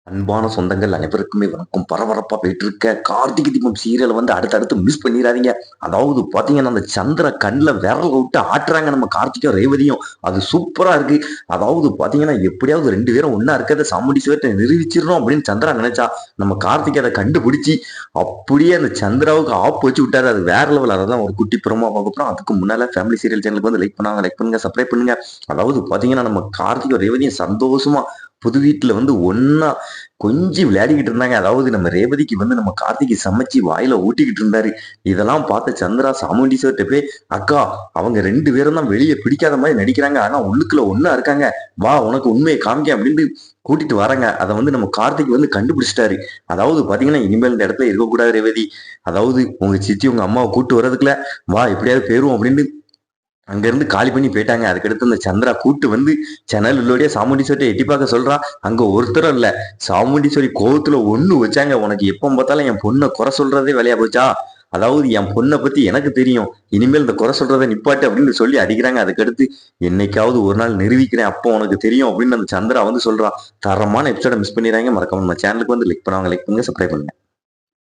அன்பான சொந்தங்கள் அனைவருக்குமே வணக்கம். பரபரப்பா போயிட்டு இருக்க கார்த்திகை தீபம் சீரியலை வந்து அடுத்தடுத்து மிஸ் பண்ணிடாதீங்க. அதாவது பாத்தீங்கன்னா அந்த சந்திர கண்ணில் விரல விட்டு ஆட்டுறாங்க நம்ம கார்த்திகா ரேவதியும். அது சூப்பரா இருக்கு. அதாவது பாத்தீங்கன்னா எப்படியாவது ரெண்டு பேரும் ஒன்னா இருக்கிறத சாமுண்டி சிவத்தை நிரூபிச்சிடணும் அப்படின்னு சந்திரா நினைச்சா நம்ம கார்த்திகை அதை கண்டுபிடிச்சி அப்படியே அந்த சந்திராவுக்கு ஆப்பு வச்சு விட்டாரு. அது வேற லெவல். அதான் ஒரு குட்டி புறமா பார்க்க போறோம். அதுக்கு முன்னால ஃபேமிலி சீரியல் சேனலுக்கு வந்து லைக் பண்ணாங்க, லைக் பண்ணுங்க, சப்ஸ்கிரைப் பண்ணுங்க. அதாவது பாத்தீங்கன்னா நம்ம கார்த்திகை ரேவதியும் சந்தோஷமா புது வீட்டுல வந்து ஒன்னா கொஞ்சம் விளையாடிக்கிட்டு இருந்தாங்க. அதாவது நம்ம ரேவதிக்கு வந்து நம்ம கார்த்திகை சமைச்சு வாயில ஊட்டிக்கிட்டு இருந்தாரு. இதெல்லாம் பார்த்த சந்திரா சாமுண்டீஸ்வர்கிட்ட போய், அக்கா அவங்க ரெண்டு பேரும் தான் வெளியே பிடிக்காத மாதிரி நடிக்கிறாங்க, ஆனா உள்ளுக்குள்ள ஒன்னா இருக்காங்க, வா உனக்கு உண்மையை காமிக்க அப்படின்னு கூட்டிட்டு வராங்க. அதை வந்து நம்ம கார்த்திக் வந்து கண்டுபிடிச்சிட்டாரு. அதாவது பாத்தீங்கன்னா இனிமேல் இந்த இடத்துல இருக்கக்கூடாது ரேவதி, அதாவது உங்க சித்தி உங்க அம்மாவை கூட்டு வர்றதுக்குள்ள வா எப்படியாவது போயிருவோம் அப்படின்னு அங்க இருந்து காலி பண்ணி போயிட்டாங்க. அதுக்கடுத்து அந்த சந்திரா கூட்டு வந்து ஜன்னல் உள்ளோடய சாமுண்டீஸ்வரியை எட்டி பார்க்க சொல்றா. அங்க ஒருத்தரும் இல்ல. சாமுண்டீஸ்வரி கோவத்துல ஒண்ணு வச்சாங்க, உனக்கு எப்ப பார்த்தாலும் என் பொண்ணை குறை சொல்றதே வேலையா போச்சா, அதாவது என் பொண்ணை பத்தி எனக்கு தெரியும், இனிமேல் இந்த குறை சொல்றதை நிப்பாட்டு அப்படின்னு சொல்லி அடிக்கிறாங்க. அதுக்கடுத்து என்னைக்காவது ஒரு நாள் நிரூபிக்கிறேன், அப்போ உனக்கு தெரியும் அப்படின்னு அந்த சந்திரா வந்து சொல்றா. தரமான எபிசோட மிஸ் பண்ணிடுறாங்க. மறக்காம நம்ம சேனலுக்கு வந்து லைக் பண்ணுவாங்க, லைக் பண்ணுங்க, சப்ஸ்கிரைப் பண்ணுங்க.